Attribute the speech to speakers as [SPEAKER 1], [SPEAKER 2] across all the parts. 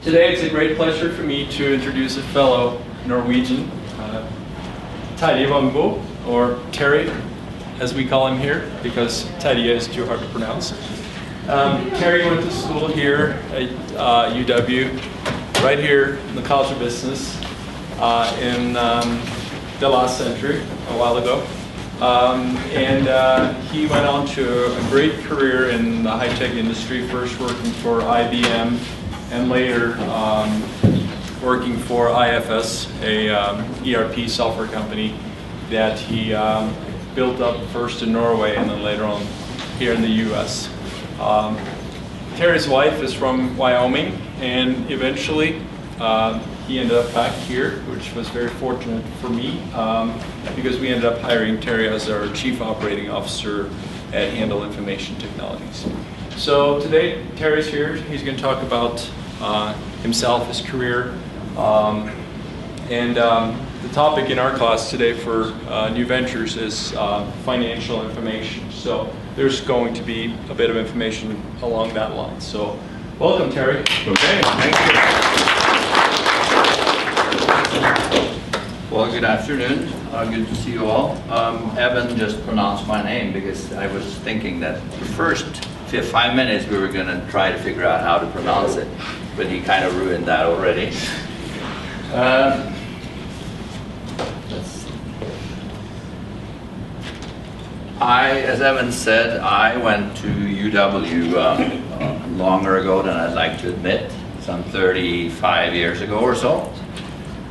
[SPEAKER 1] Today it's a great pleasure for me to introduce a fellow Norwegian, Terje Vangbo, or Terry as we call him here, because Terje is too hard to pronounce. Terry went to school here at UW, right here in the College of Business in the last century, a while ago. He went on to a great career in the high-tech industry, first working for IBM and later working for IFS, a ERP software company that he built up first in Norway and then later on here in the US. Terry's wife is from Wyoming, and eventually he ended up back here, which was very fortunate for me because we ended up hiring Terry as our Chief Operating Officer at Handel Information Technologies. So today Terry's here. He's going to talk about himself, his career, the topic in our class today for new ventures is financial information. So there's going to be a bit of information along that line. So welcome, Terry.
[SPEAKER 2] Okay, thank you. Well, good afternoon. Good to see you all. Evan just pronounced my name because I was thinking that the first 5 minutes we were going to try to figure out how to pronounce it, but he kind of ruined that already. As Evan said, I went to UW longer ago than I'd like to admit, some 35 years ago or so,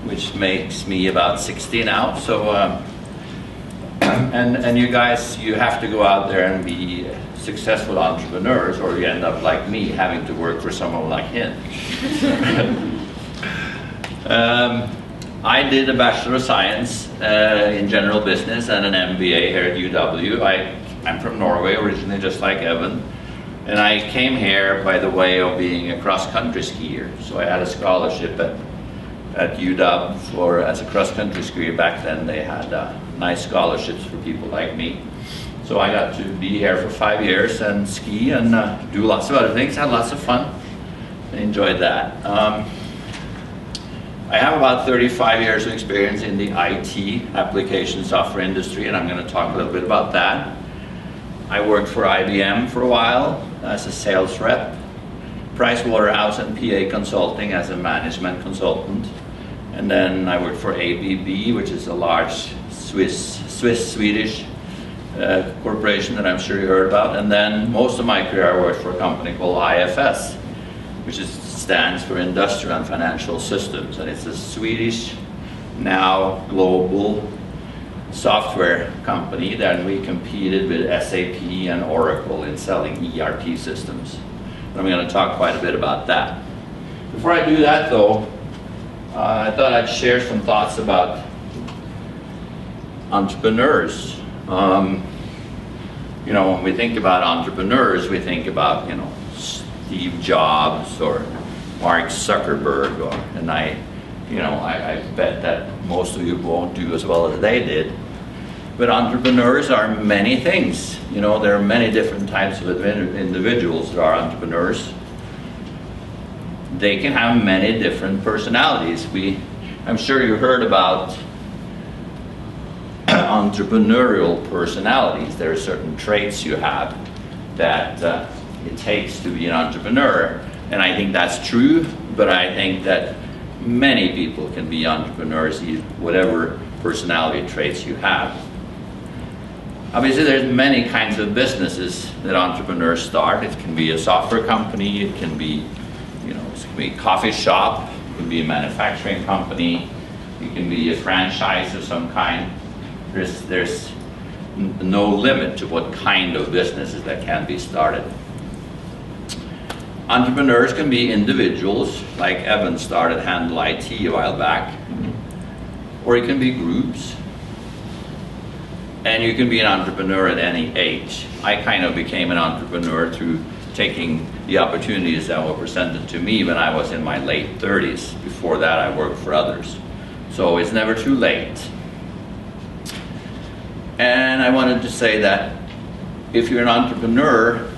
[SPEAKER 2] which makes me about 60 now. So, and you guys, you have to go out there and be successful entrepreneurs, or you end up like me, having to work for someone like him. I did a Bachelor of Science in General Business and an MBA here at UW. I'm from Norway originally, just like Evan. And I came here by the way of being a cross-country skier. So I had a scholarship at UW as a cross-country skier. Back then they had nice scholarships for people like me. So I got to be here for 5 years and ski and do lots of other things. Had lots of fun. I enjoyed that. I have about 35 years of experience in the IT application software industry, and I'm going to talk a little bit about that. I worked for IBM for a while as a sales rep, Pricewaterhouse and PA Consulting as a management consultant, and then I worked for ABB, which is a large Swiss-Swedish corporation that I'm sure you heard about, and then most of my career I worked for a company called IFS, which stands for Industrial and Financial Systems, and it's a Swedish, now global software company that we competed with SAP and Oracle in selling ERP systems. And I'm going to talk quite a bit about that. Before I do that though, I thought I'd share some thoughts about entrepreneurs. You know, when we think about entrepreneurs, we think about, you know, Steve Jobs or Mark Zuckerberg, and I bet that most of you won't do as well as they did. But entrepreneurs are many things. You know, there are many different types of individuals that are entrepreneurs. They can have many different personalities. I'm sure you heard about entrepreneurial personalities. There are certain traits you have that it takes to be an entrepreneur. And I think that's true, but I think that many people can be entrepreneurs, whatever personality traits you have. Obviously, there's many kinds of businesses that entrepreneurs start. It can be a software company, it can be, you know, it can be a coffee shop, it can be a manufacturing company, it can be a franchise of some kind. There's no limit to what kind of businesses that can be started. Entrepreneurs can be individuals, like Evan started Handel IT a while back, or it can be groups, and you can be an entrepreneur at any age. I kind of became an entrepreneur through taking the opportunities that were presented to me when I was in my late 30s. Before that I worked for others. So it's never too late. And I wanted to say that if you're an entrepreneur,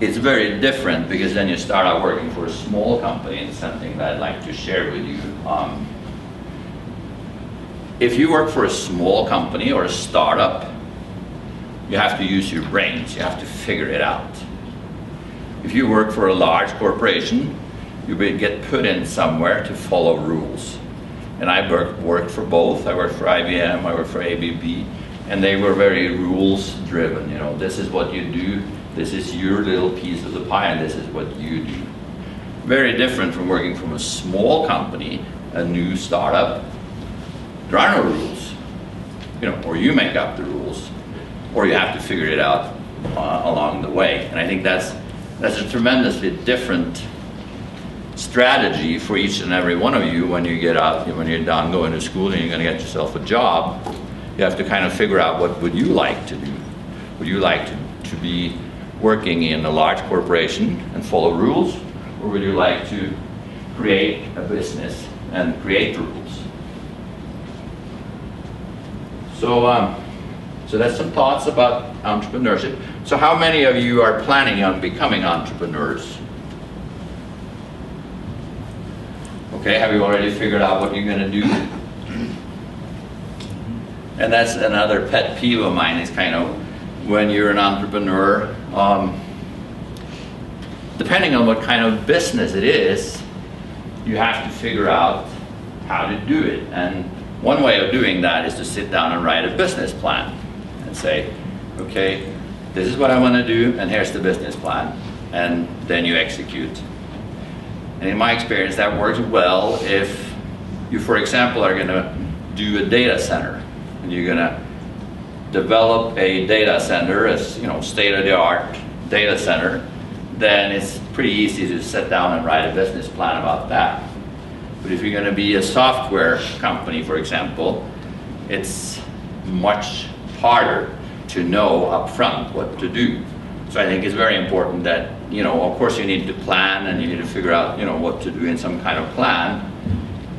[SPEAKER 2] it's very different, because then you start out working for a small company, and something that I'd like to share with you. If you work for a small company or a startup, you have to use your brains, you have to figure it out. If you work for a large corporation, you get put in somewhere to follow rules. And I worked for both. I worked for IBM, I worked for ABB, and they were very rules driven. You know, this is what you do, this is your little piece of the pie, and this is what you do. Very different from working from a small company, a new startup. There are no rules, you know, or you make up the rules, or you have to figure it out along the way. And I think that's a tremendously different strategy for each and every one of you when you get out, when you're done going to school and you're going to get yourself a job. You have to kind of figure out, what would you like to do? Would you like to be working in a large corporation and follow rules, or would you like to create a business and create the rules? So that's some thoughts about entrepreneurship. So how many of you are planning on becoming entrepreneurs? Okay, have you already figured out what you're going to do? And that's another pet peeve of mine, is kind of when you're an entrepreneur, depending on what kind of business it is, you have to figure out how to do it. And one way of doing that is to sit down and write a business plan and say, okay, this is what I want to do, and here's the business plan. And then you execute. And in my experience, that works well if you, for example, are going to do a data center, and you're going to develop a data center as, you know, state-of-the-art data center. Then it's pretty easy to sit down and write a business plan about that. But if you're going to be a software company, for example, it's much harder to know up front what to do. So I think it's very important that, you know, of course you need to plan, and you need to figure out, you know, what to do in some kind of plan.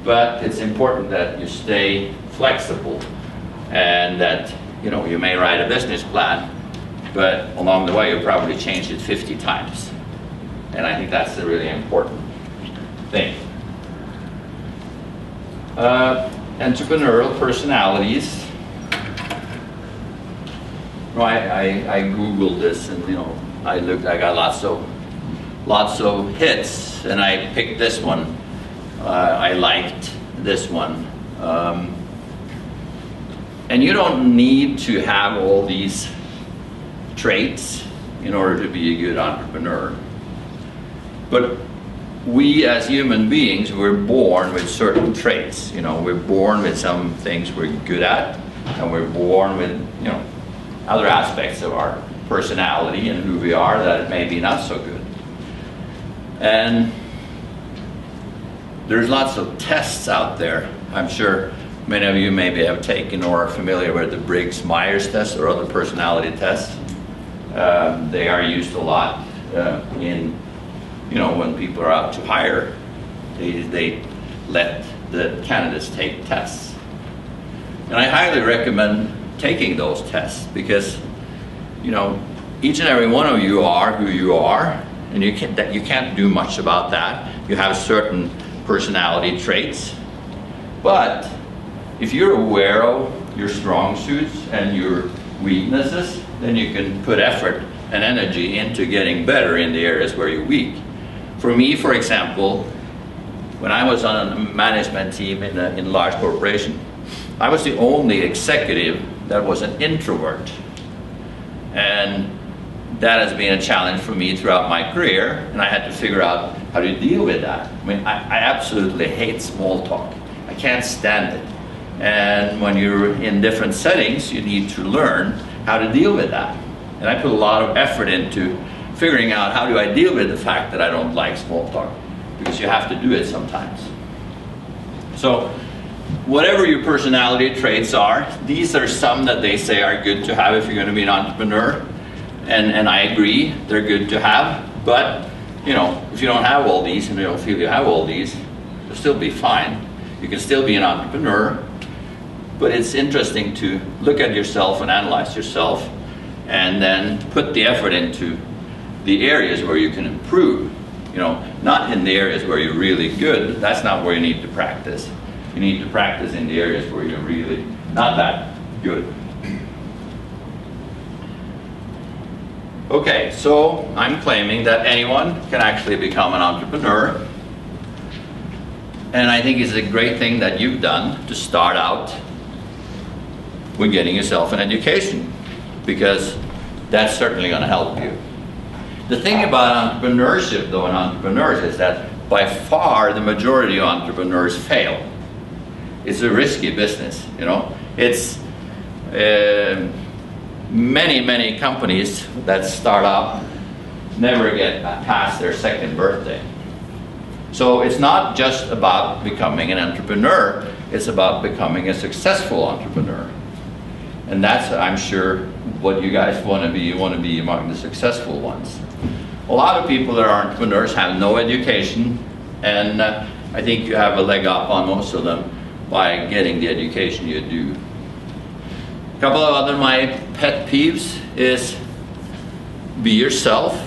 [SPEAKER 2] But it's important that you stay flexible, and that, you know, you may write a business plan, but along the way you'll probably change it 50 times. And I think that's a really important thing. Entrepreneurial personalities. Right, I Googled this, and, you know, I got lots of hits, and I picked this one. I liked this one. And you don't need to have all these traits in order to be a good entrepreneur. But we as human beings, we're born with certain traits. You know, we're born with some things we're good at, and we're born with, you know, other aspects of our personality and who we are that may be not so good. And there's lots of tests out there. I'm sure many of you maybe have taken or are familiar with the Briggs-Myers test or other personality tests. They are used a lot in, you know, when people are out to hire, they let the candidates take tests. And I highly recommend taking those tests, because, you know, each and every one of you are who you are, and you can't do much about that. You have certain personality traits, but if you're aware of your strong suits and your weaknesses, then you can put effort and energy into getting better in the areas where you're weak. For me, for example, when I was on a management team in a large corporation, I was the only executive that was an introvert. And that has been a challenge for me throughout my career, and I had to figure out how to deal with that. I mean, I absolutely hate small talk. I can't stand it. And when you're in different settings, you need to learn how to deal with that. And I put a lot of effort into figuring out, how do I deal with the fact that I don't like small talk? Because you have to do it sometimes. So whatever your personality traits are, these are some that they say are good to have if you're going to be an entrepreneur. And I agree, they're good to have. But, you know, if you don't have all these and you don't feel you have all these, you'll still be fine. You can still be an entrepreneur. But it's interesting to look at yourself and analyze yourself, and then put the effort into the areas where you can improve. You know, not in the areas where you're really good. That's not where you need to practice. You need to practice in the areas where you're really not that good. Okay, so I'm claiming that anyone can actually become an entrepreneur. And I think it's a great thing that you've done to start out with getting yourself an education, because that's certainly going to help you. The thing about entrepreneurship, though, and entrepreneurs is that by far the majority of entrepreneurs fail. It's a risky business, you know. It's many companies that start up never get past their second birthday. So it's not just about becoming an entrepreneur, it's about becoming a successful entrepreneur. And that's, I'm sure, what you guys want to be. You want to be among the successful ones. A lot of people that are entrepreneurs have no education, and I think you have a leg up on most of them by getting the education you do. A couple of other my pet peeves is be yourself.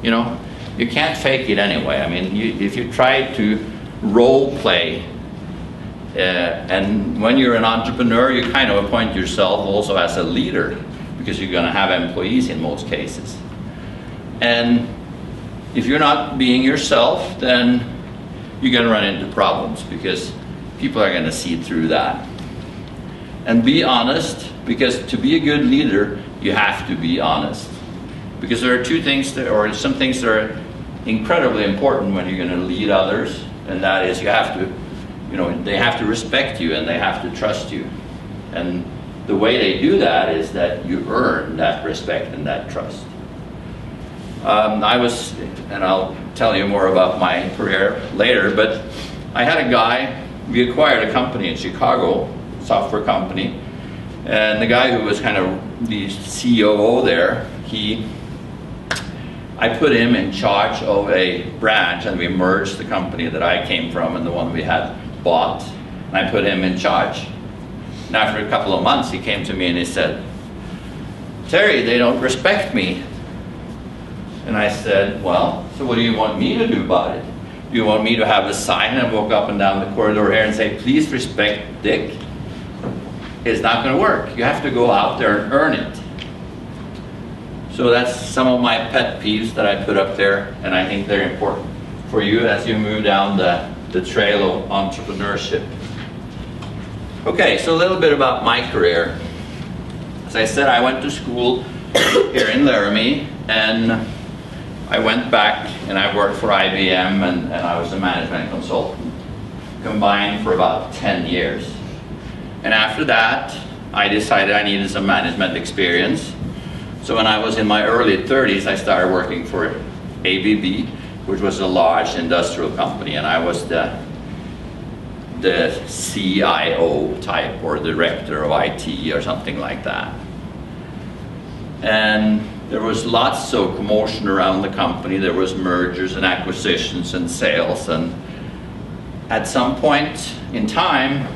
[SPEAKER 2] You know, you can't fake it anyway. I mean, if you try to role play, and when you're an entrepreneur, you kind of appoint yourself also as a leader, because you're going to have employees in most cases. And if you're not being yourself, then you're going to run into problems, because people are going to see through that. And be honest, because to be a good leader, you have to be honest. Because there are two things that, or some things that are incredibly important when you're going to lead others, and that is you have to, you know, they have to respect you and they have to trust you. And the way they do that is that you earn that respect and that trust. And I'll tell you more about my career later, but I had a guy, we acquired a company in Chicago, software company, and the guy who was kind of the COO there, I put him in charge of a branch, and we merged the company that I came from and the one we had bought, and I put him in charge. And after a couple of months, he came to me and he said, "Terry, they don't respect me." And I said, "Well, so what do you want me to do about it? Do you want me to have a sign and walk up and down the corridor here and say, 'Please respect Dick'? It's not going to work. You have to go out there and earn it." So that's some of my pet peeves that I put up there, and I think they're important for you as you move down the trail of entrepreneurship. Okay, so a little bit about my career. As I said, I went to school here in Laramie, and I went back and I worked for IBM, and I was a management consultant, combined for about 10 years. And after that, I decided I needed some management experience. So when I was in my early 30s, I started working for ABB, which was a large industrial company, and I was the CIO type, or director of IT or something like that. And there was lots of commotion around the company. There was mergers and acquisitions and sales, and at some point in time,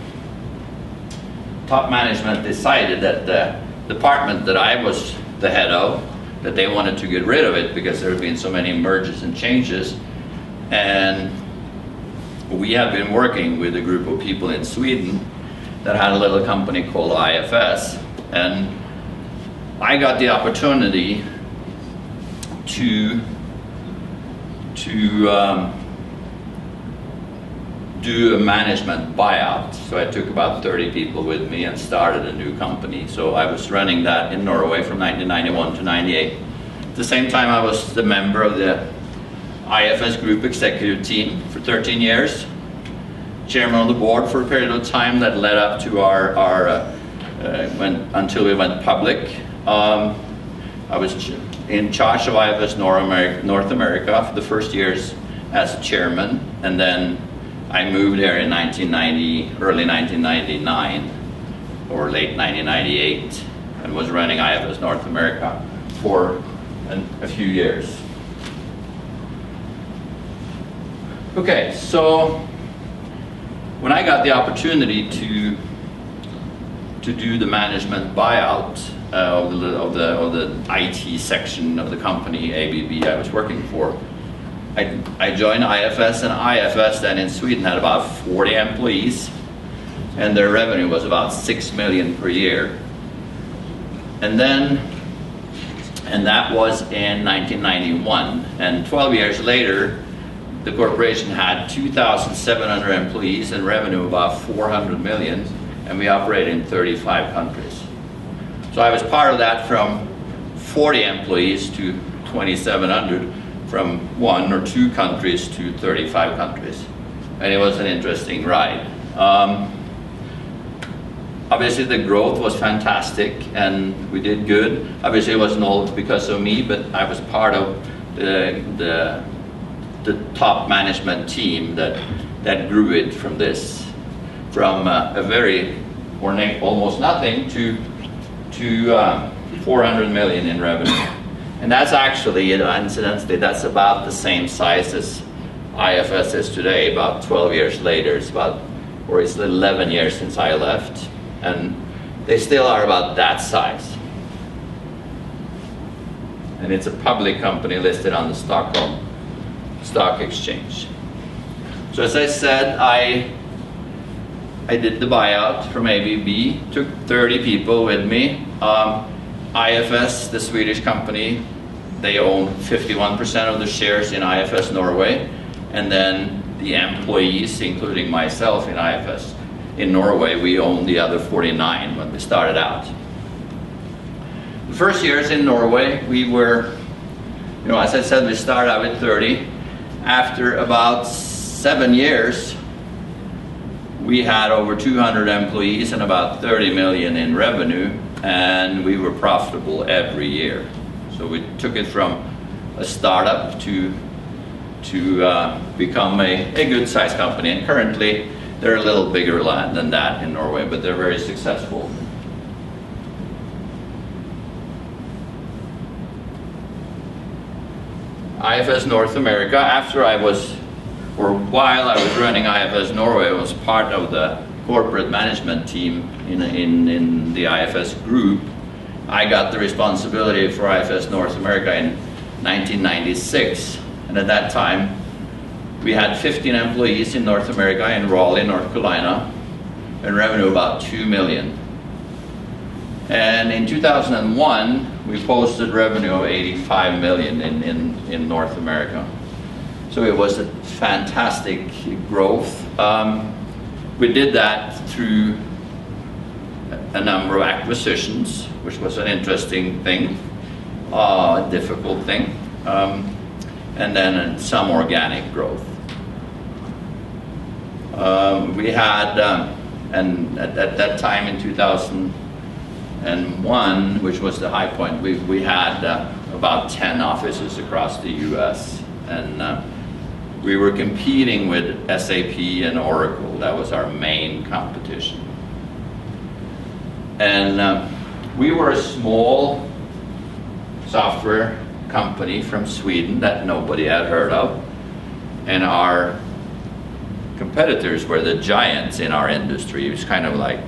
[SPEAKER 2] top management decided that the department that I was the head of, that they wanted to get rid of it because there had been so many mergers and changes. And we have been working with a group of people in Sweden that had a little company called IFS, and I got the opportunity to do a management buyout. So I took about 30 people with me and started a new company. So I was running that in Norway from 1991 to 98. At the same time, I was the member of the IFS group executive team for 13 years, chairman of the board for a period of time that led up to until we went public. I was in charge of IFS North America for the first years as chairman, and then I moved there in early 1999 or late 1998, and was running IFS North America for a few years. Okay, so when I got the opportunity to do the management buyout of the IT section of the company ABB I was working for. I joined IFS, and IFS then in Sweden had about 40 employees, and their revenue was about 6 million per year. And that was in 1991, and 12 years later, the corporation had 2,700 employees and revenue of about 400 million, and we operate in 35 countries. So I was part of that from 40 employees to 2,700, from 1 or 2 countries to 35 countries. And it was an interesting ride. Obviously the growth was fantastic and we did good. Obviously it wasn't all because of me, but I was part of the top management team that grew it from this, from a very ornate, almost nothing to 400 million in revenue. And that's actually, incidentally, that's about the same size as IFS is today, about 12 years later. It's 11 years since I left, and they still are about that size. And it's a public company listed on the Stockholm Stock Exchange. So as I said, I did the buyout from ABB, took 30 people with me. IFS, the Swedish company, they own 51% of the shares in IFS Norway, and then the employees, including myself in IFS in Norway, we owned the other 49 when we started out. The first years in Norway, we were, as I said, we started out with 30. After about 7 years, we had over 200 employees and about 30 million in revenue, and we were profitable every year. So we took it from a startup to become a good sized company, and currently they're a little bigger than that in Norway, but they're very successful. IFS North America, while I was running IFS Norway, I was part of the corporate management team in the IFS group. I got the responsibility for IFS North America in 1996, and at that time we had 15 employees in North America, in Raleigh, North Carolina, and revenue about 2 million. And in 2001, we posted revenue of 85 million in North America. So it was a fantastic growth. We did that through a number of acquisitions, which was an interesting thing, a difficult thing, and then some organic growth. We had, and at that time in 2001, which was the high point, we had about 10 offices across the US, and we were competing with SAP and Oracle. That was our main competition. And we were a small software company from Sweden that nobody had heard of, and our competitors were the giants in our industry. It was kind of like,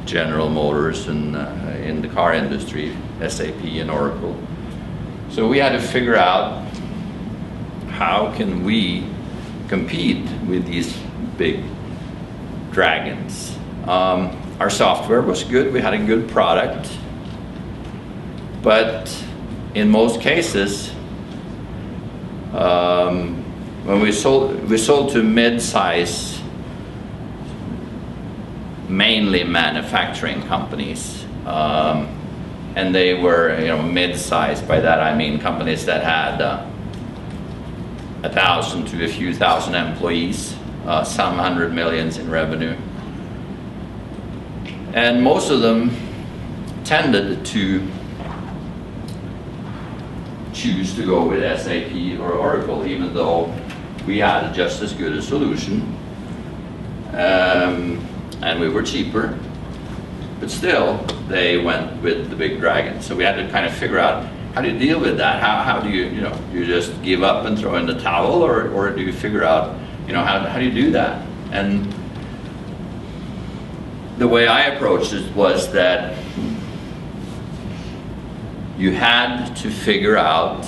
[SPEAKER 2] General Motors and in the car industry, SAP and Oracle. So we had to figure out, how can we compete with these big dragons? Our software was good, we had a good product, but in most cases, when we sold to mid-size, mainly manufacturing companies, and they were mid-size. By that I mean companies that had 1,000 to a few thousand employees, some 100 millions in revenue. And most of them tended to choose to go with SAP or Oracle, even though we had just as good a solution, and we were cheaper, but still they went with the big dragon. So we had to kind of figure out, how do you deal with that? How do you you just give up and throw in the towel, or do you figure out how do you do that? And the way I approached it was that you had to figure out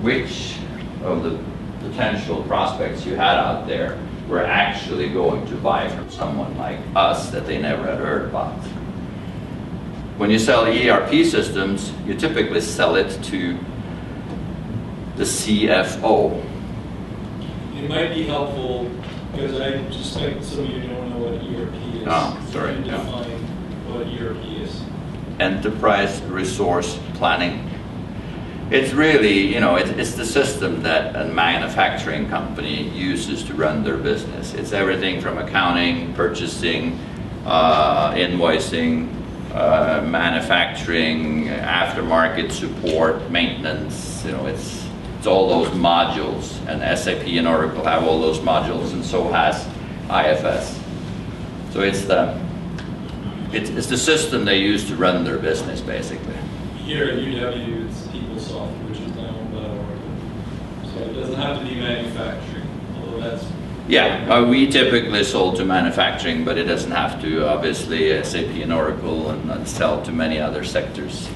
[SPEAKER 2] which of the potential prospects you had out there were actually going to buy from someone like us that they never had heard about. When you sell ERP systems, you typically sell it to the CFO.
[SPEAKER 3] It might be helpful, because I suspect some of you don't know what ERP is.
[SPEAKER 2] Oh, sorry.
[SPEAKER 3] Can you define what ERP is?
[SPEAKER 2] Enterprise Resource Planning. It's really, it's the system that a manufacturing company uses to run their business. It's everything from accounting, purchasing, invoicing, manufacturing, aftermarket support, maintenance. It's all those modules, and SAP and Oracle have all those modules, and so has IFS. So it's the system they use to run their business, basically.
[SPEAKER 3] Here at UW, it's PeopleSoft, which is now owned by Oracle. So it doesn't have to be manufacturing, although that's...
[SPEAKER 2] Yeah, we typically sold to manufacturing, but it doesn't have to. Obviously, SAP and Oracle and sell to many other sectors,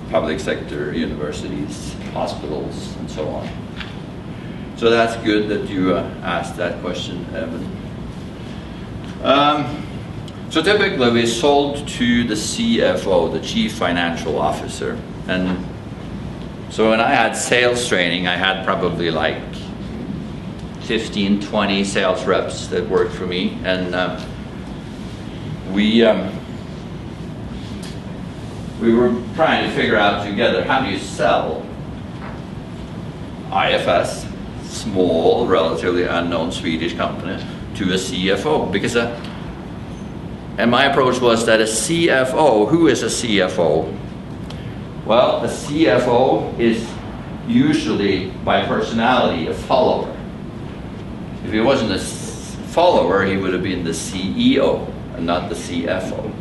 [SPEAKER 2] public sector, universities, hospitals, and so on. So that's good that you asked that question, Evan. So typically we sold to the CFO, the Chief Financial Officer. And so when I had sales training, I had probably like 15, 20 sales reps that worked for me. And we were trying to figure out together, how do you sell IFS, small, relatively unknown Swedish company, to a CFO? Because and my approach was that a CFO, who is a CFO? Well, a CFO is usually, by personality, a follower. If he wasn't a follower, he would have been the CEO and not the CFO.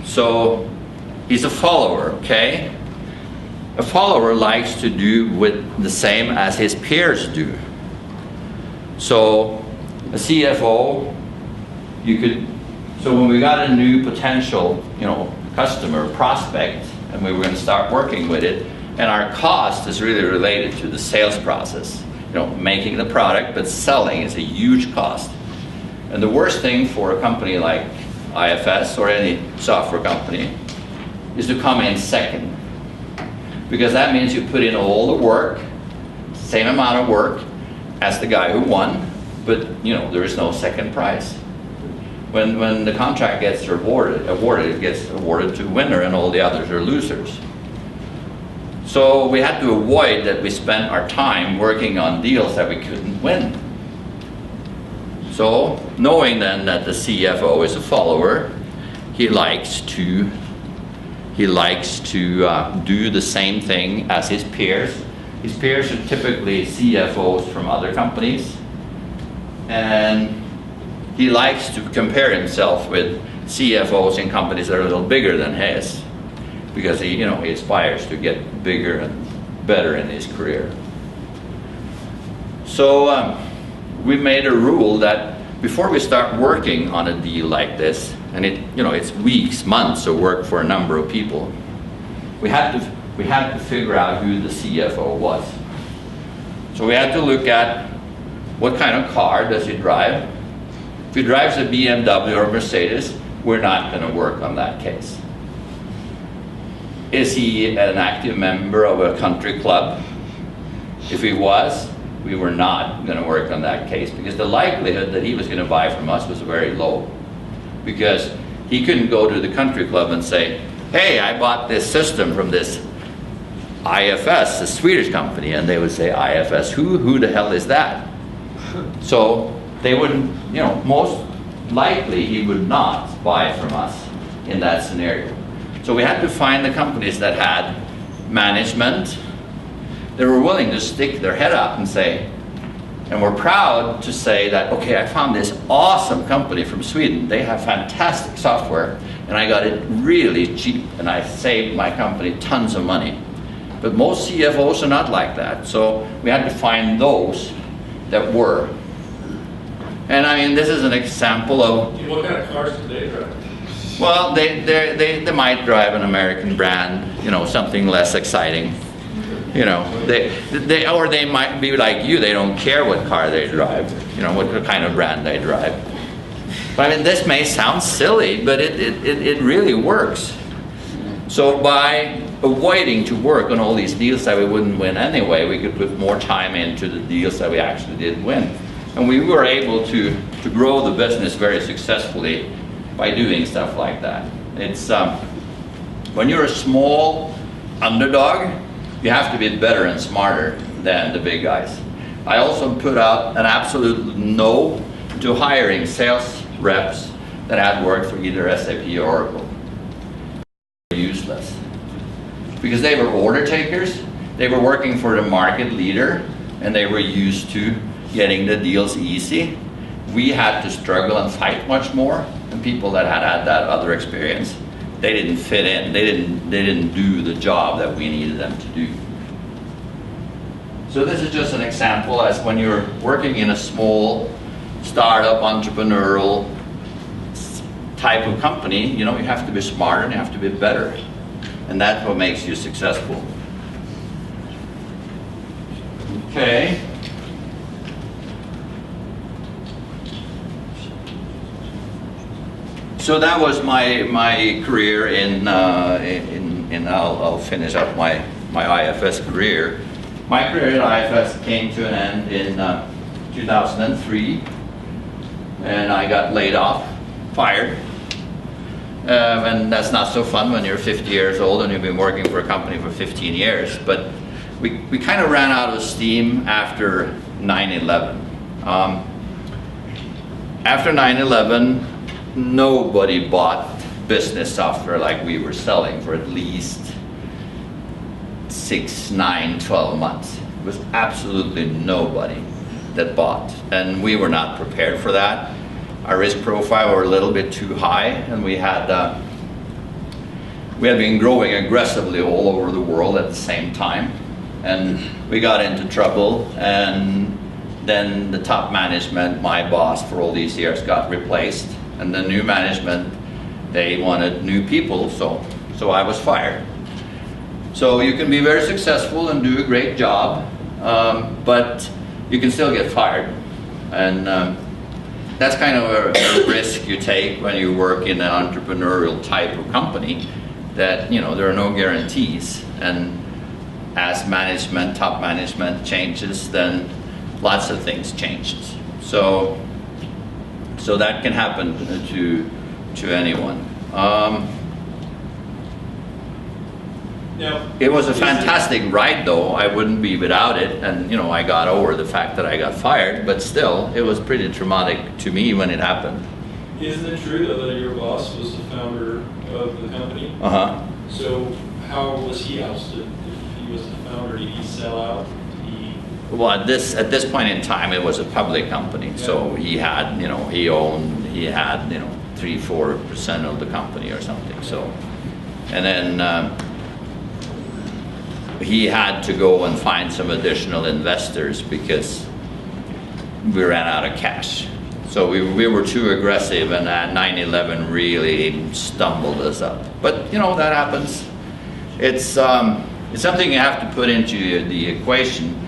[SPEAKER 2] So he's a follower, okay? A follower likes to do with the same as his peers do. So a CFO, so when we got a new potential, customer, prospect, and we were going to start working with it, and our cost is really related to the sales process. Making the product, but selling is a huge cost. And the worst thing for a company like IFS or any software company is to come in second. Because that means you put in all the work, same amount of work as the guy who won, but there is no second prize. When the contract gets awarded, it gets awarded to winner, and all the others are losers. So we had to avoid that we spent our time working on deals that we couldn't win. So knowing then that the CFO is a follower, he likes to do the same thing as his peers. His peers are typically CFOs from other companies, and he likes to compare himself with CFOs in companies that are a little bigger than his, because he aspires to get bigger and better in his career. So we made a rule that before we start working on a deal like this, and it's weeks, months of work for a number of people, we had to figure out who the CFO was. So we had to look at what kind of car does he drive. If he drives a BMW or Mercedes, we're not going to work on that case. Is he an active member of a country club? If he was, we were not going to work on that case, because the likelihood that he was going to buy from us was very low. Because he couldn't go to the country club and say, hey, I bought this system from this IFS, a Swedish company, and they would say, IFS, who the hell is that? So they wouldn't, most likely he would not buy from us in that scenario. So we had to find the companies that had management. They were willing to stick their head up and say, and we're proud to say that, okay, I found this awesome company from Sweden. They have fantastic software, and I got it really cheap, and I saved my company tons of money. But most CFOs are not like that. So we had to find those that were. And I mean, this is an example of,
[SPEAKER 3] What kind of cars do they drive?
[SPEAKER 2] well, they might drive an American brand, you know, something less exciting. You know, or they might be like you, they don't care what car they drive, you know, what kind of brand they drive. But I mean, this may sound silly, but it really works. So by avoiding to work on all these deals that we wouldn't win anyway, we could put more time into the deals that we actually did win. And we were able to grow the business very successfully by doing stuff like that. It's when you're a small underdog, you have to be better and smarter than the big guys. I also put out an absolute no to hiring sales reps that had worked for either SAP or Oracle. Useless. Because they were order takers, they were working for the market leader, and they were used to getting the deals easy. We had to struggle and fight much more than people that had that other experience. They didn't fit in. They didn't do the job that we needed them to do. So this is just an example as when you're working in a small startup entrepreneurial type of company, you know, you have to be smarter and you have to be better. And that's what makes you successful. Okay. So that was my career in I'll finish up my IFS career. My career at IFS came to an end in 2003, and I got laid off, fired. And that's not so fun when you're 50 years old and you've been working for a company for 15 years. But we kind of ran out of steam after 9/11. After 9/11, nobody bought business software like we were selling for at least 6, 9, 12 months. It was absolutely nobody that bought, and we were not prepared for that. Our risk profile were a little bit too high, and we had been growing aggressively all over the world at the same time, and we got into trouble. And then the top management, my boss for all these years, got replaced, and the new management, they wanted new people, so I was fired. So you can be very successful and do a great job, but you can still get fired. And that's kind of a risk you take when you work in an entrepreneurial type of company, that, you know, there are no guarantees. And as management, top management changes, then lots of things changes. So that can happen to anyone. It was a fantastic ride, though. I wouldn't be without it, and you know, I got over the fact that I got fired, but still, it was pretty traumatic to me when it happened.
[SPEAKER 3] Isn't it true though that your boss was the founder of the company?
[SPEAKER 2] Uh-huh.
[SPEAKER 3] So how was he ousted? If he was the founder, did he sell out?
[SPEAKER 2] Well, at this point in time, it was a public company,
[SPEAKER 3] Yeah.
[SPEAKER 2] so he had, you know, he had, you know, 3-4% of the company or something. So, and then he had to go and find some additional investors because we ran out of cash. So we were too aggressive, and 9/11 really stumbled us up. But you know, that happens. It's something you have to put into the equation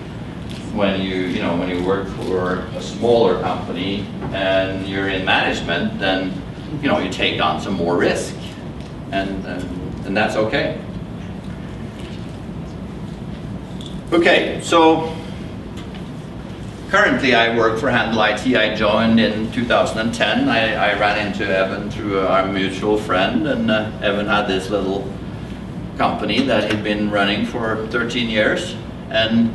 [SPEAKER 2] when you work for a smaller company and you're in management. Then you know, you take on some more risk, and that's okay. Okay, so currently I work for Handel IT. I joined in 2010. I ran into Evan through our mutual friend, and Evan had this little company that he'd been running for 13 years, and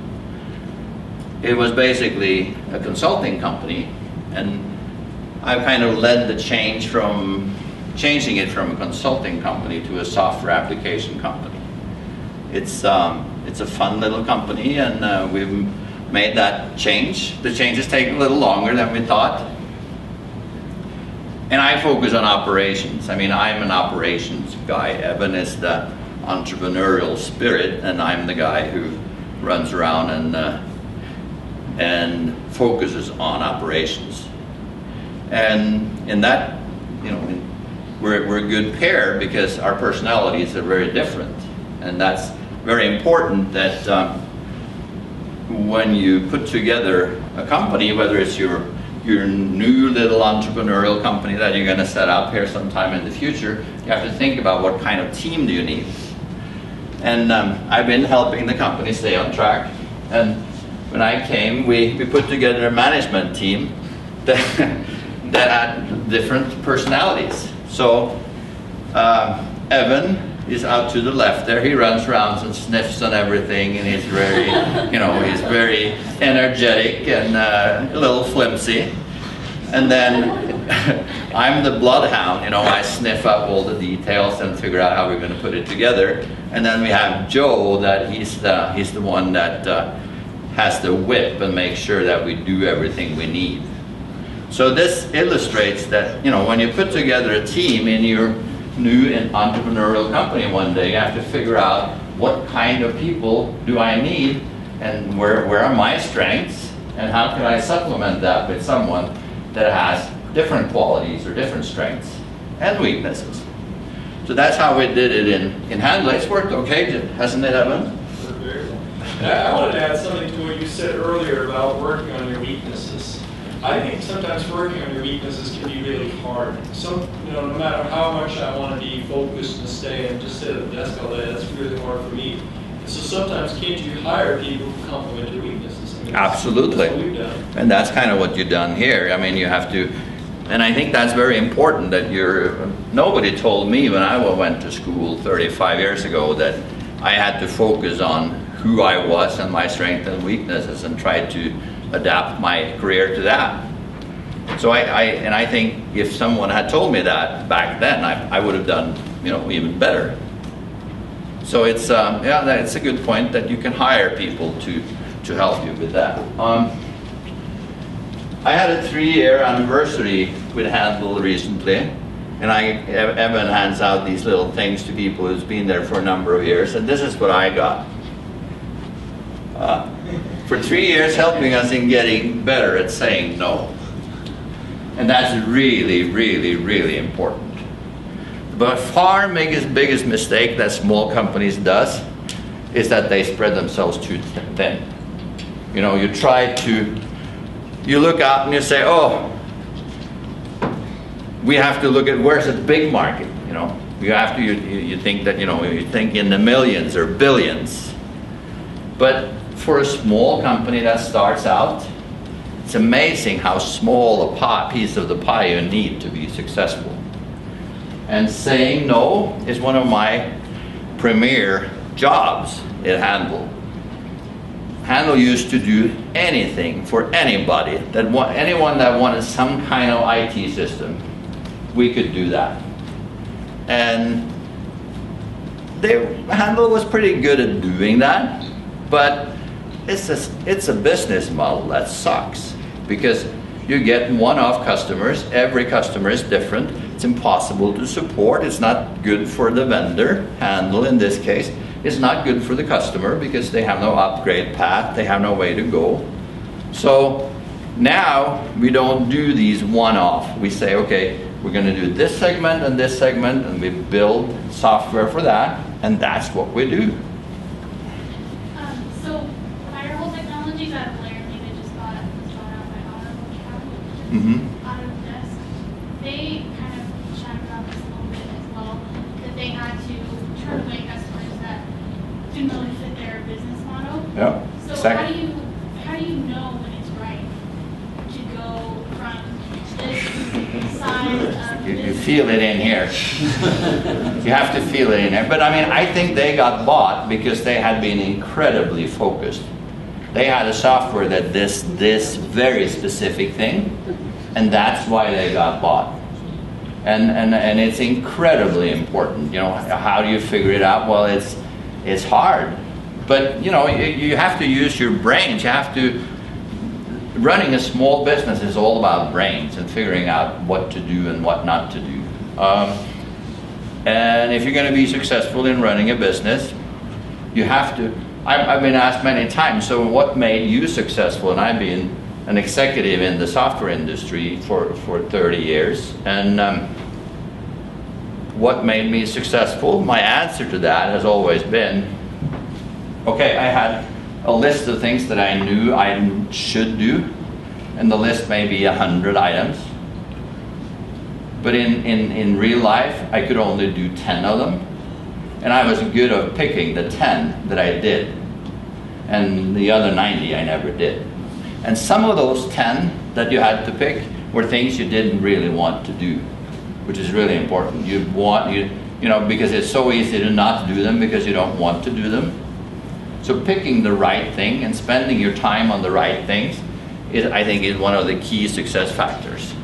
[SPEAKER 2] it was basically a consulting company, and I kind of led the change from changing it from a consulting company to a software application company. It's a fun little company, and we've made that change. The changes take a little longer than we thought. And I focus on operations. I mean, I'm an operations guy. Evan is the entrepreneurial spirit, and I'm the guy who runs around and focuses on operations. And in that, we're a good pair because our personalities are very different. And that's very important that when you put together a company, whether it's your new little entrepreneurial company that you're going to set up here sometime in the future, you have to think about what kind of team do you need. And I've been helping the company stay on track. And when I came, we put together a management team that had different personalities. So Evan is out to the left there. He runs around and sniffs on everything, and he's very, he's very energetic and a little flimsy. And then I'm the bloodhound. I sniff up all the details and figure out how we're going to put it together. And then we have Joe, that he's the one that has the whip and makes sure that we do everything we need. So this illustrates that when you put together a team in your new and entrepreneurial company one day, you have to figure out what kind of people do I need, and where are my strengths, and how can I supplement that with someone that has different qualities or different strengths and weaknesses. So that's how we did it in Handel. It's worked okay, hasn't it, Evan?
[SPEAKER 3] I wanted to add something to what you said earlier about working on your weaknesses. I think sometimes working on your weaknesses can be really hard. No matter how much I want to be focused and stay and just sit at the desk all day, that's really hard for me. So sometimes can't you hire people who complement your weaknesses?
[SPEAKER 2] Absolutely.
[SPEAKER 3] That's what we've done.
[SPEAKER 2] And that's kind of what you've done here. I mean, you have to, and I think that's very important that nobody told me when I went to school 35 years ago that I had to focus on who I was and my strengths and weaknesses and try to adapt my career to that. So I think if someone had told me that back then, I would have done even better. So it's it's a good point that you can hire people to help you with that. I had a 3-year anniversary with Handel recently, and Evan hands out these little things to people who's been there for a number of years, and this is what I got. For 3 years helping us in getting better at saying no. And that's really, really, really important. But far biggest mistake that small companies does is that they spread themselves too thin. You look out and you say, oh, we have to look at where's the big market, you think that, you think in the millions or billions. But for a small company that starts out, it's amazing how small a piece of the pie you need to be successful. And saying no is one of my premier jobs at Handel. Handel used to do anything for anybody, anyone that wanted some kind of IT system, we could do that. And Handel was pretty good at doing that, but it's a business model that sucks because you get one-off customers. Every customer is different. It's impossible to support. It's not good for the vendor. Handel, in this case, is not good for the customer because they have no upgrade path. They have no way to go. So now we don't do these one-off. We say, okay, we're going to do this segment, and we build software for that, and that's what we do.
[SPEAKER 4] Out of Laramie that was bought out by Honorable Capital, out of desk. They kind of chatted about this a little bit as well, that they had to turn away customers that didn't really fit their business model.
[SPEAKER 2] Yeah.
[SPEAKER 4] So how do you know when it's right to go from this size of
[SPEAKER 2] you feel it in here. You have to feel it in there. But I mean, I think they got bought because they had been incredibly focused. They had a software that this very specific thing, and that's why they got bought. And it's incredibly important. How do you figure it out? Well, it's hard, but you have to use your brains. You have to. Running a small business is all about brains and figuring out what to do and what not to do. And if you're going to be successful in running a business, you have to. I've been asked many times, so what made you successful? And I've been an executive in the software industry for 30 years. And what made me successful? My answer to that has always been, okay, I had a list of things that I knew I should do, and the list may be 100 items. But in real life, I could only do 10 of them. And I was good at picking the 10 that I did. And the other 90 I never did. And some of those 10 that you had to pick were things you didn't really want to do, which is really important. You know, because it's so easy to not do them because you don't want to do them. So picking the right thing and spending your time on the right things I think is one of the key success factors.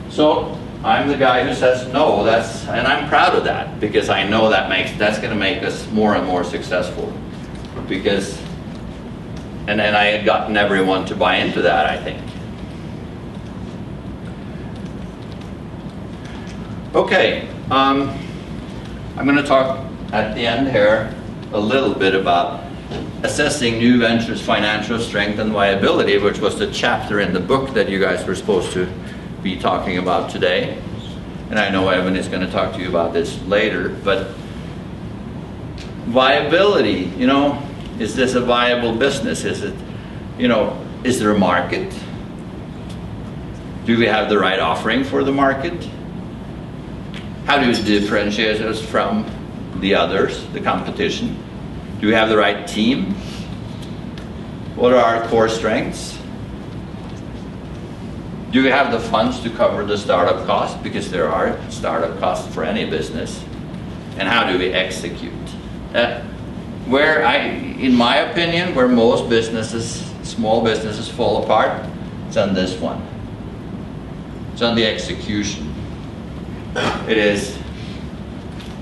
[SPEAKER 2] So I'm the guy who says no, and I'm proud of that, because I know that's going to make us more and more successful. Because, and I had gotten everyone to buy into that, I think. Okay, I'm going to talk at the end here a little bit about assessing new ventures' financial strength and viability, which was the chapter in the book that you guys were supposed to be talking about today. And I know Evan is going to talk to you about this later, but viability, you know, is this a viable business? Is it, you know, is there a market? Do we have the right offering for the market? How do we differentiate us from the others, the competition? Do we have the right team? What are our core strengths? Do we have the funds to cover the startup costs? Because there are startup costs for any business. And how do we execute? In my opinion, where most businesses, small businesses fall apart, it's on this one. It's on the execution. It is,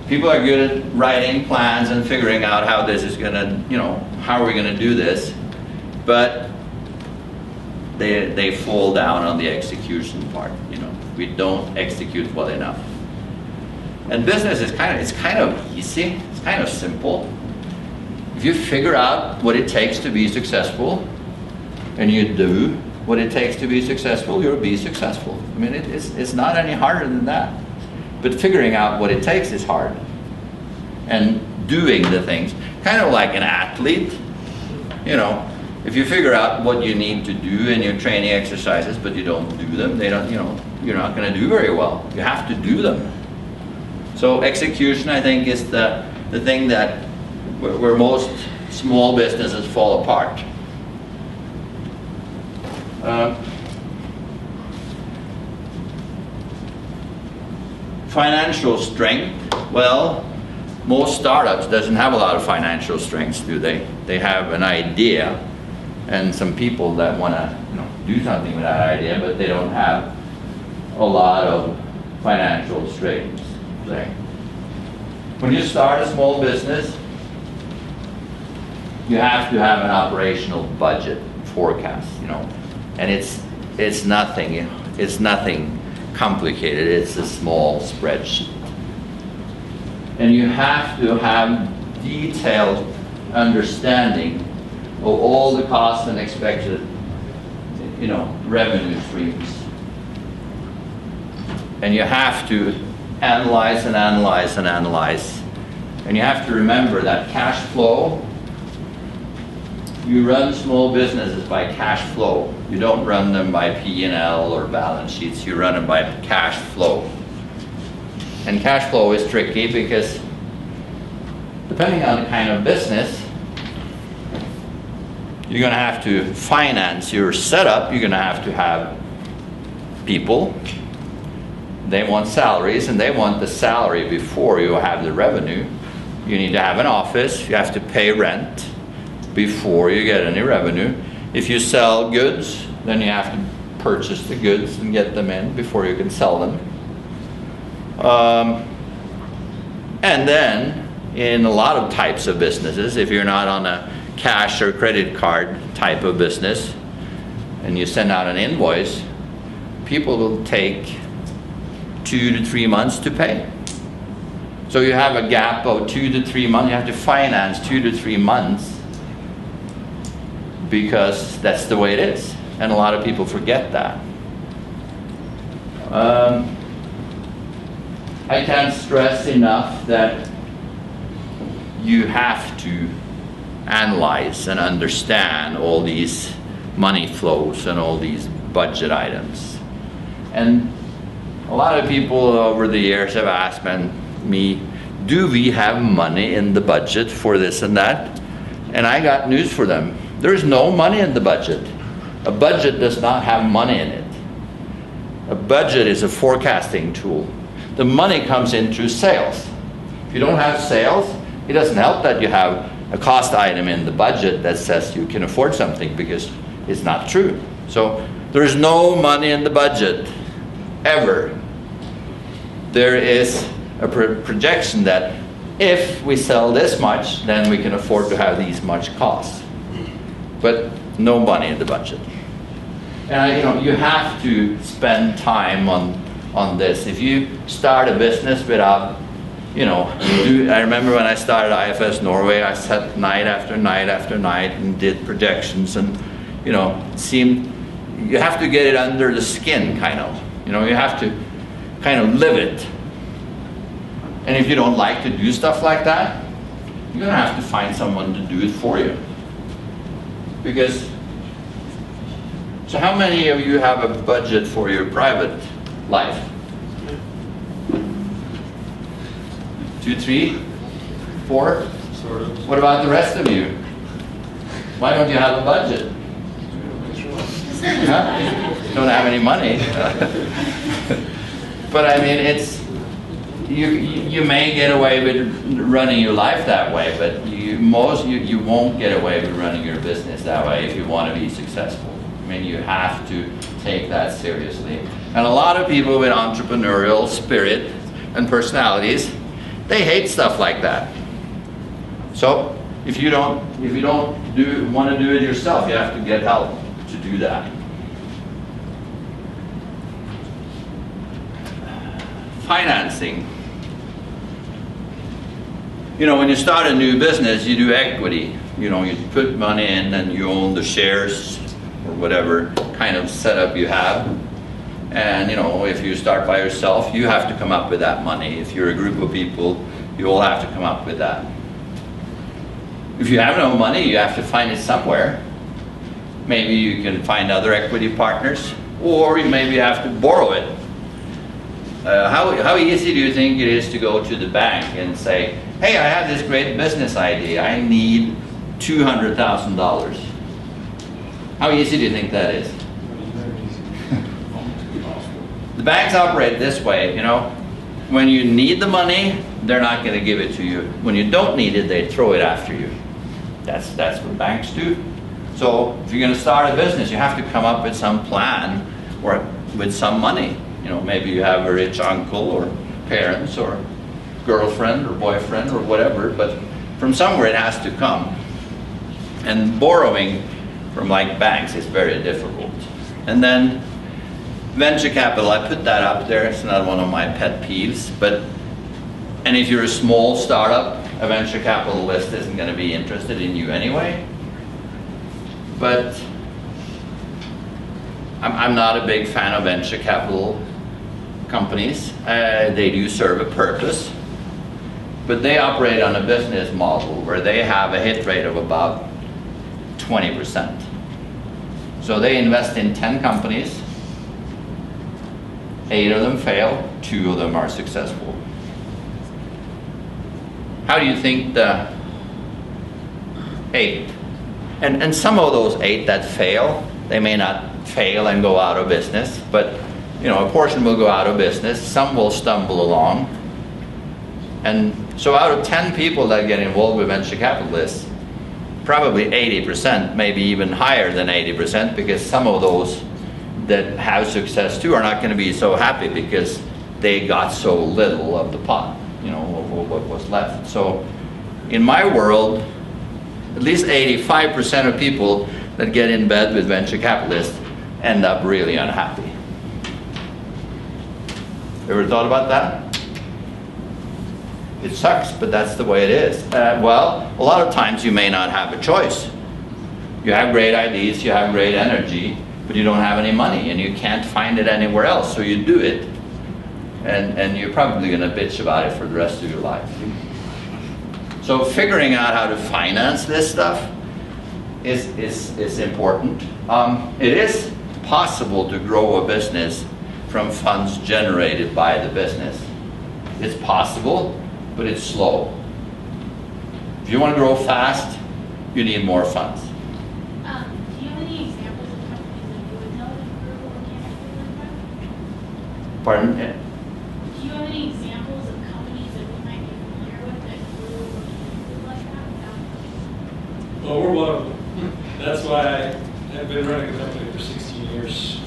[SPEAKER 2] people are good at writing plans and figuring out how this is gonna, you know, how are we gonna do this? But they fall down on the execution part, you know. We don't execute well enough. And business is kind of easy, it's kind of simple. If you figure out what it takes to be successful, and you do what it takes to be successful, you'll be successful. I mean, it's not any harder than that. But figuring out what it takes is hard. And doing the things, kind of like an athlete, you know, if you figure out what you need to do in your training exercises, but you don't do them, they don't, you know, you're not going to do very well. You have to do them. So execution, I think, is the thing that where most small businesses fall apart. Financial strength, well, most startups doesn't have a lot of financial strengths, do they? They have an idea and some people that want to, you know, do something with that idea, but they don't have a lot of financial strengths. When you start a small business, you have to have an operational budget forecast, you know, and it's nothing complicated. It's a small spreadsheet, and you have to have detailed understanding of all the costs and expected, you know, revenue streams. And you have to analyze and analyze and analyze. And you have to remember that cash flow, you run small businesses by cash flow. You don't run them by P&L or balance sheets. You run them by cash flow. And cash flow is tricky because depending on the kind of business, you're going to have to finance your setup. You're going to have people. They want salaries, and they want the salary before you have the revenue. You need to have an office. You have to pay rent before you get any revenue. If you sell goods, then you have to purchase the goods and get them in before you can sell them. And then, in a lot of types of businesses, if you're not on a cash or credit card type of business, and you send out an invoice, people will take 2 to 3 months to pay. So you have a gap of 2 to 3 months. You have to finance 2 to 3 months because that's the way it is. And a lot of people forget that. I can't stress enough that you have to analyze and understand all these money flows and all these budget items. And a lot of people over the years have asked me, do we have money in the budget for this and that? And I got news for them. There's no money in the budget. A budget does not have money in it. A budget is a forecasting tool. The money comes in through sales. If you don't have sales, it doesn't help that you have a cost item in the budget that says you can afford something, because it's not true. So there's no money in the budget, ever. There is a projection that if we sell this much, then we can afford to have these much costs. But no money in the budget. And you have to spend time on this. If you start a business without, I remember when I started IFS Norway, I sat night after night after night and did projections, and it seemed you have to get it under the skin, kind of. You have to kind of live it. And if you don't like to do stuff like that, you're gonna have to find someone to do it for you. So how many of you have a budget for your private life? 2, 3, 4?
[SPEAKER 3] Sort of.
[SPEAKER 2] What about the rest of you? Why don't you have a budget? Huh? Don't have any money. But I mean, you may get away with running your life that way, but you won't get away with running your business that way if you want to be successful. I mean, you have to take that seriously. And a lot of people with entrepreneurial spirit and personalities, they hate stuff like that. So if you don't want to do it yourself, you have to get help to do that. Financing. When you start a new business, you do equity. You put money in and you own the shares or whatever kind of setup you have. And if you start by yourself, you have to come up with that money. If you're a group of people, you all have to come up with that. If you have no money, you have to find it somewhere. Maybe you can find other equity partners, or you maybe have to borrow it. How easy do you think it is to go to the bank and say, hey, I have this great business idea, I need $200,000. How easy do you think that is? The banks operate this way, when you need the money, they're not going to give it to you. When you don't need it, they throw it after you. That's what banks do. So if you're going to start a business, you have to come up with some plan or with some money. Maybe you have a rich uncle or parents or girlfriend or boyfriend or whatever, but from somewhere it has to come. And borrowing from banks is very difficult. And then venture capital, I put that up there. It's not one of my pet peeves, and if you're a small startup, a venture capitalist isn't going to be interested in you anyway. But I'm not a big fan of venture capital companies. They do serve a purpose, but they operate on a business model where they have a hit rate of about 20%. So they invest in 10 companies, 8 of them fail, 2 of them are successful. How do you think the 8, and some of those 8 that fail, they may not fail and go out of business, but a portion will go out of business, some will stumble along. And so out of 10 people that get involved with venture capitalists, probably 80%, maybe even higher than 80%, because some of those that have success too are not going to be so happy because they got so little of the pot, what was left. So in my world, at least 85% of people that get in bed with venture capitalists end up really unhappy. Ever thought about that? It sucks, but that's the way it is. Well, a lot of times you may not have a choice. You have great ideas, you have great energy, but you don't have any money and you can't find it anywhere else, so you do it. And you're probably going to bitch about it for the rest of your life. So figuring out how to finance this stuff is important. It is possible to grow a business from funds generated by the business. It's possible, but it's slow. If you want to grow fast, you need more funds.
[SPEAKER 4] Do you have any examples of companies that you would know that grew organically like that?
[SPEAKER 2] Pardon?
[SPEAKER 4] Do you have any examples of companies that we might be familiar with that grew organically like that?
[SPEAKER 3] Well, we're one of them. That's why I have been running a company for 16 years.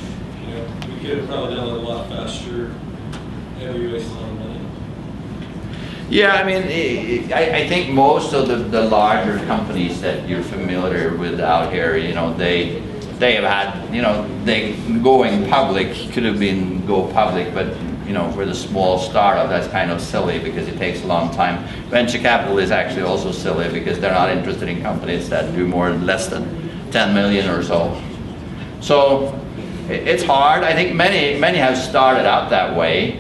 [SPEAKER 3] You know, we could have probably done it a lot faster, and we wasted a lot of money.
[SPEAKER 2] Yeah, I mean, I think most of the larger companies that you're familiar with out here, you know, they have had, you know, they going public could have been go public, but you know, for the small startup, that's kind of silly because it takes a long time. Venture capital is actually also silly because they're not interested in companies that do less than 10 million or so. So it's hard. I think many have started out that way.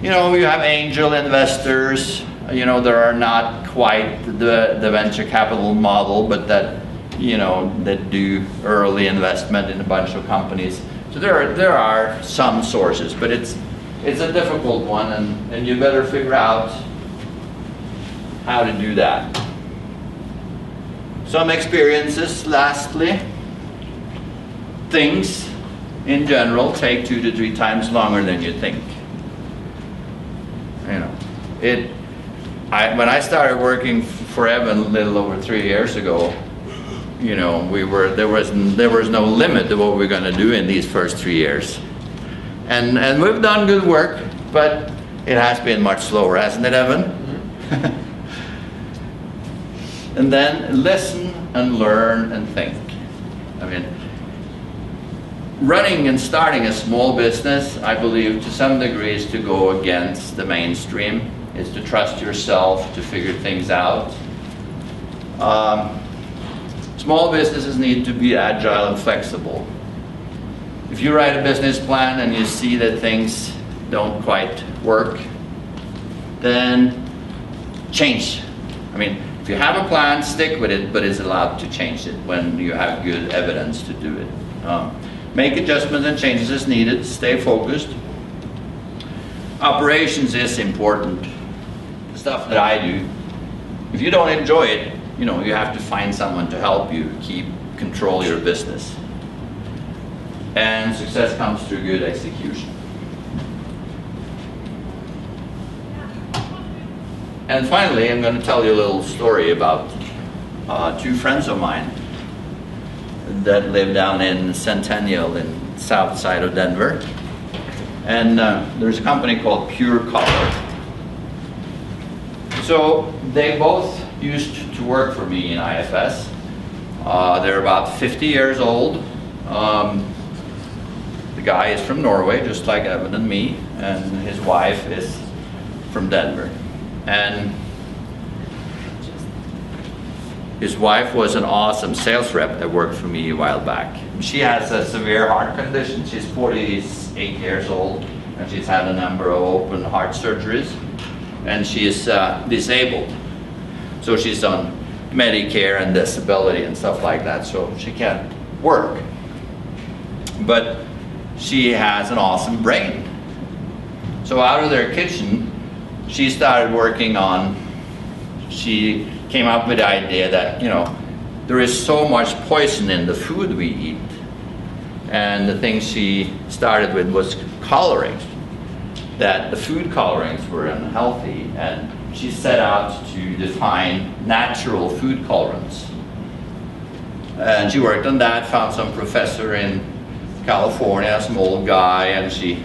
[SPEAKER 2] You know, you have angel investors. You know, there are not quite the venture capital model, but that, you know, that do early investment in a bunch of companies. So there are some sources, but it's a difficult one, and you better figure out how to do that. Some experiences, lastly. Things in general take 2 to 3 times longer than you think. You know, when I started working for Evan a little over 3 years ago, you know, there was no limit to what we were going to do in these first 3 years, and we've done good work, but it has been much slower, hasn't it, Evan? Mm-hmm. And then listen and learn and think. I mean, running and starting a small business, I believe, to some degree, is to go against the mainstream. Is to trust yourself to figure things out. Small businesses need to be agile and flexible. If you write a business plan and you see that things don't quite work, then change. I mean, if you have a plan, stick with it, but it's allowed to change it when you have good evidence to do it. Make adjustments and changes as needed. Stay focused. Operations is important. The stuff that I do, if you don't enjoy it, you know, you have to find someone to help you control your business. And success comes through good execution. And finally, I'm going to tell you a little story about 2 friends of mine that live down in Centennial in the south side of Denver. And there's a company called Pure Color. So they both used to work for me in IFS. They're about 50 years old. The guy is from Norway, just like Evan and me, and his wife is from Denver. And his wife was an awesome sales rep that worked for me a while back. She has a severe heart condition. She's 48 years old, and she's had a number of open heart surgeries, and she is disabled. So she's on Medicare and disability and stuff like that, so she can't work. But she has an awesome brain. So out of their kitchen, she started working on, she came up with the idea that, you know, there is so much poison in the food we eat. And the thing she started with was coloring, that the food colorings were unhealthy, and she set out to define natural food colorants. And she worked on that, found some professor in California, some old guy, and she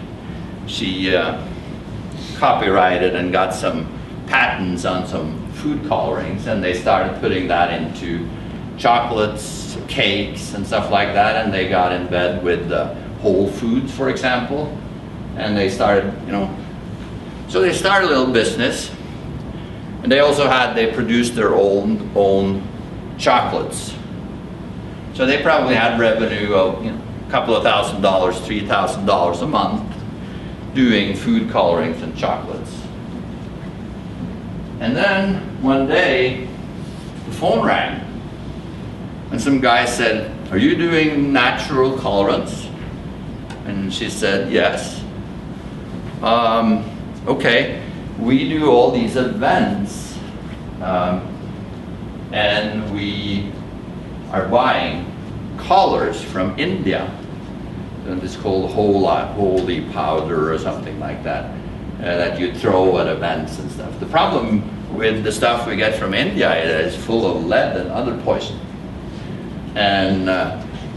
[SPEAKER 2] copyrighted and got some patents on some food colorings, and they started putting that into chocolates, cakes, and stuff like that, and they got in bed with Whole Foods, for example, and they started, you know, so they started a little business, and they produced their own chocolates. So they probably had revenue of, you know, a couple of $1,000, $3,000 a month doing food colorings and chocolates. And then one day the phone rang and some guy said, "Are you doing natural colorants?" And she said, "Yes." Okay, we do all these events and we are buying colors from India, and it's called holy powder or something like that, that you throw at events and stuff. The problem with the stuff we get from India is it's full of lead and other poison, and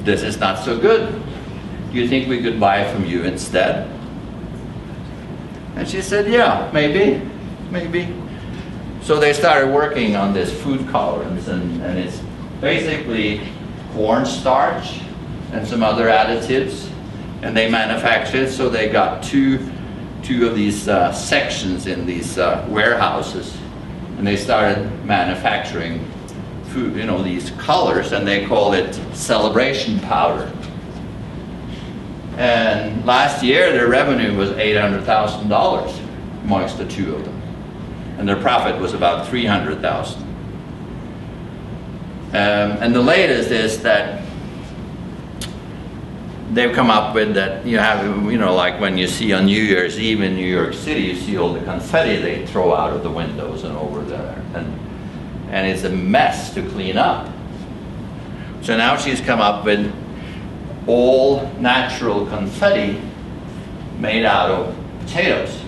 [SPEAKER 2] this is not so good. Do you think we could buy from you instead? And she said, "Yeah, maybe. So they started working on this food colorants, and it's basically cornstarch and some other additives, and they manufacture it. So they got two of these sections in these warehouses, and they started manufacturing food, you know, these colors, and they call it celebration powder. And last year their revenue was $800,000 amongst the two of them, and their profit was about $300,000. And the latest is that they've come up with that you have, you know, like when you see on New Year's Eve in New York City, you see all the confetti they throw out of the windows and over there, and it's a mess to clean up. So now she's come up with all natural confetti made out of potatoes.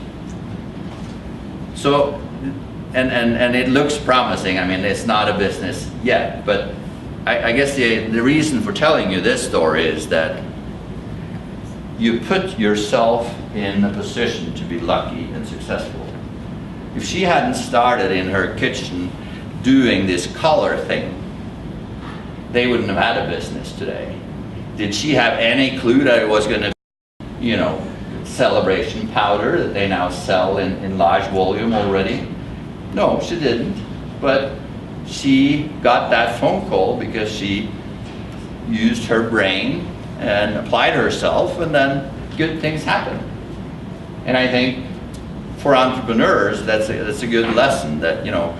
[SPEAKER 2] So, and it looks promising. I mean, it's not a business yet, but I guess the reason for telling you this story is that you put yourself in a position to be lucky and successful. If she hadn't started in her kitchen doing this color thing, they wouldn't have had a business today. Did she have any clue that it was going to be, you know, celebration powder that they now sell in large volume already? No, she didn't. But she got that phone call because she used her brain and applied herself, and then good things happen. And I think for entrepreneurs, that's a good lesson, that, you know,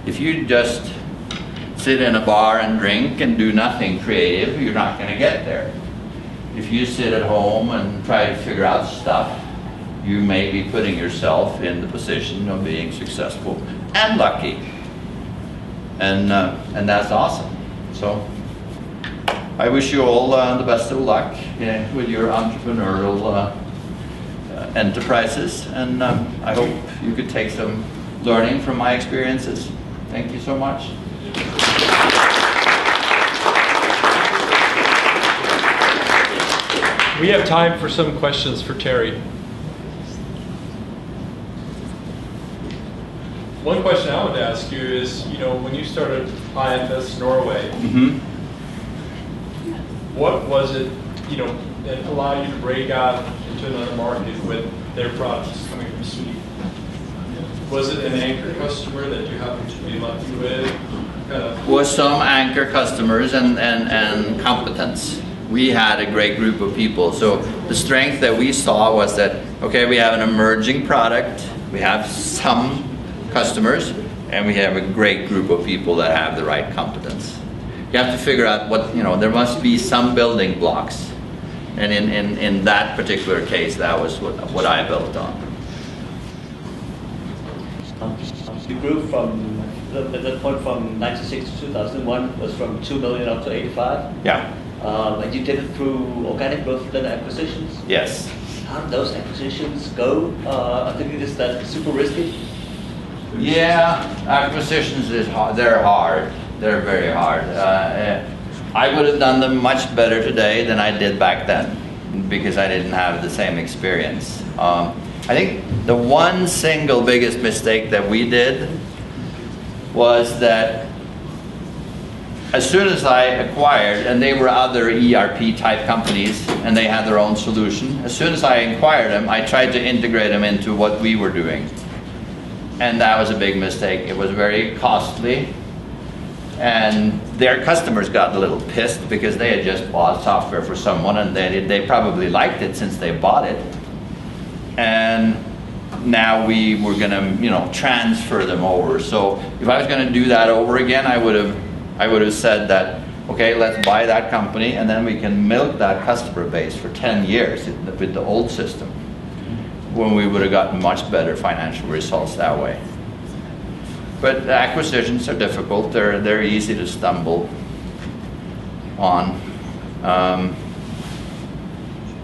[SPEAKER 2] if you just sit in a bar and drink and do nothing creative, you're not going to get there. If you sit at home and try to figure out stuff, you may be putting yourself in the position of being successful and lucky. And that's awesome. So I wish you all the best of luck with your entrepreneurial enterprises, and I hope you could take some learning from my experiences. Thank you so much.
[SPEAKER 1] We have time for some questions for Terje. One question I would ask you is, you know, when you started IFS Norway, what was it, you know, that allowed you to break out into another market with their products coming from Sweden? Was it an anchor customer that you happened to be lucky with?
[SPEAKER 2] Was some anchor customers and competence. We had a great group of people. So the strength that we saw was that, okay, we have an emerging product, we have some customers, and we have a great group of people that have the right competence. You have to figure out what, you know, there must be some building blocks. And in that particular case, that was what I built on.
[SPEAKER 5] You grew from, at that point from 96 to 2001, was from 2 million up to 85.
[SPEAKER 2] Yeah.
[SPEAKER 5] And you did it through organic growth and acquisitions.
[SPEAKER 2] Yes.
[SPEAKER 5] How did those acquisitions go? I think it is that super risky.
[SPEAKER 2] Yeah, acquisitions is hard. They're hard. They're very hard. I would have done them much better today than I did back then, because I didn't have the same experience. I think the one single biggest mistake that we did was that as soon as I acquired, and they were other ERP type companies and they had their own solution, as soon as I acquired them, I tried to integrate them into what we were doing. And that was a big mistake. It was very costly. And their customers got a little pissed because they had just bought software for someone, and they probably liked it since they bought it. And now we were going to, transfer them over. So if I was going to do that over again, I would have said that, okay, let's buy that company, and then we can milk that customer base for 10 years with the old system, when we would have gotten much better financial results that way. But acquisitions are difficult. They're easy to stumble on.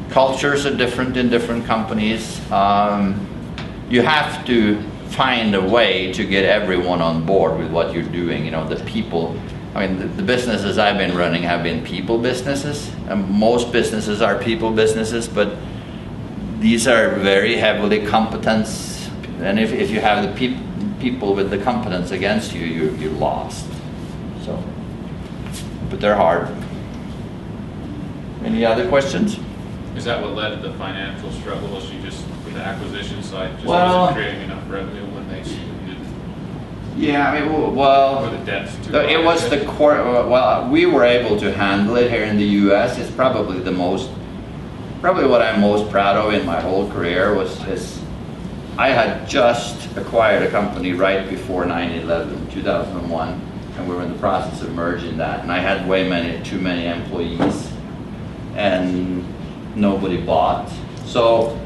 [SPEAKER 2] Cultures are different in different companies. You have to find a way to get everyone on board with what you're doing. The people. I mean, the businesses I've been running have been people businesses. And most businesses are people businesses, but these are very heavily competence. And if you have the people with the competence against you, you're lost. So, but they're hard. Any other questions?
[SPEAKER 6] Is that what led to the financial struggle? Was you just, with the acquisition side, just
[SPEAKER 2] Well,
[SPEAKER 6] wasn't creating enough revenue when they didn't?
[SPEAKER 2] Yeah, I mean, well,
[SPEAKER 6] Or the debt's too
[SPEAKER 2] it
[SPEAKER 6] high,
[SPEAKER 2] was
[SPEAKER 6] I
[SPEAKER 2] the
[SPEAKER 6] guess?
[SPEAKER 2] core. Well, we were able to handle it here in the U.S. It's probably probably what I'm most proud of in my whole career is I had just acquired a company right before 9/11, 2001, and we were in the process of merging that, and I had too many employees, and nobody bought. So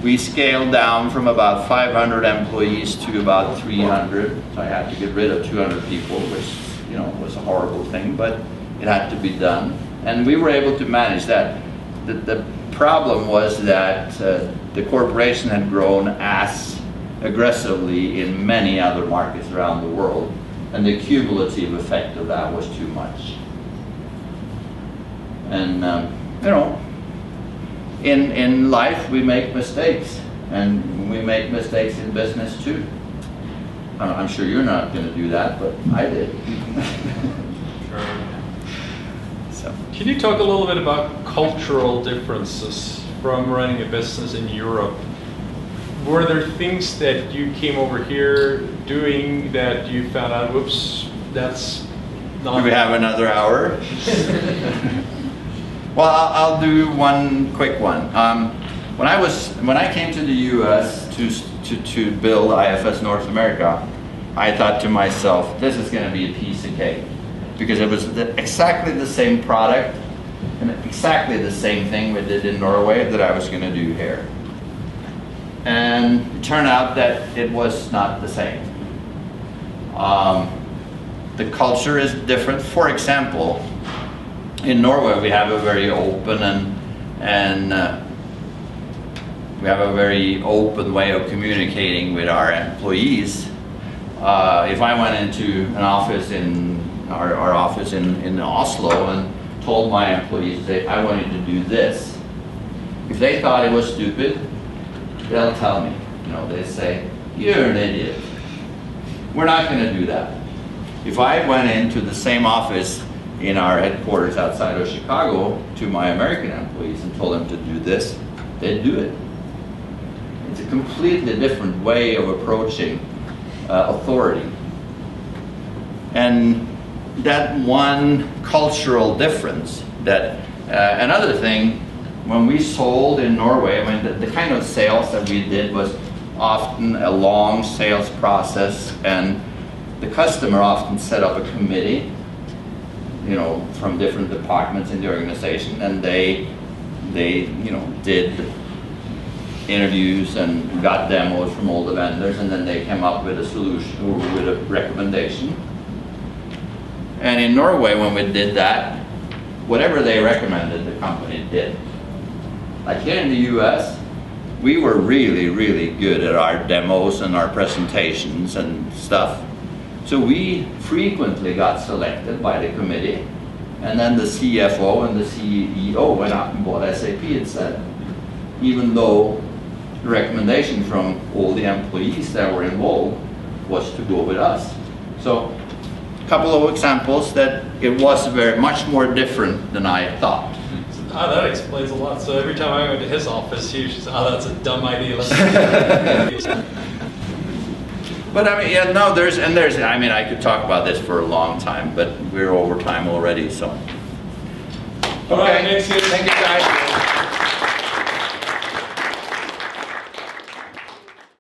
[SPEAKER 2] we scaled down from about 500 employees to about 300. So I had to get rid of 200 people, which was a horrible thing, but it had to be done, and we were able to manage that. The problem was that the corporation had grown as aggressively in many other markets around the world, and the cumulative effect of that was too much. And in life we make mistakes, and we make mistakes in business too. I'm sure you're not going to do that, but I did. So.
[SPEAKER 3] Can you talk a little bit about cultural differences from running a business in Europe? Were there things that you came over here doing that you found out, whoops, that's not...
[SPEAKER 2] Do we have another hour? Well, I'll do one quick one. When I came to the U.S. to build IFS North America, I thought to myself, this is going to be a piece of cake, because it was exactly the same product and exactly the same thing we did in Norway that I was going to do here. And it turned out that it was not the same. The culture is different. For example, in Norway we have a very open and we have a very open way of communicating with our employees. If I went into an office in our office in Oslo and told my employees that I wanted to do this, if they thought it was stupid, they'll tell me. They say, "You're an idiot. We're not going to do that." If I went into the same office in our headquarters outside of Chicago to my American employees and told them to do this, they'd do it. It's a completely different way of approaching authority. And that one cultural difference, another thing, when we sold in Norway, I mean, the kind of sales that we did was often a long sales process, and the customer often set up a committee, from different departments in the organization, and they did interviews and got demos from all the vendors, and then they came up with a solution or with a recommendation. And in Norway, when we did that, whatever they recommended, the company did. Like here in the US, we were really, really good at our demos and our presentations and stuff. So we frequently got selected by the committee, and then the CFO and the CEO went out and bought SAP instead, even though the recommendation from all the employees that were involved was to go with us. So a couple of examples that it was very much more different than I thought.
[SPEAKER 3] That explains a lot. So every time I go to his office, he says, "Oh, that's a dumb idea."
[SPEAKER 2] But I mean, yeah, no, there's, I mean, I could talk about this for a long time, but we're over time already, so.
[SPEAKER 3] All right,
[SPEAKER 2] Okay,
[SPEAKER 3] thanks, guys.
[SPEAKER 2] thank you guys.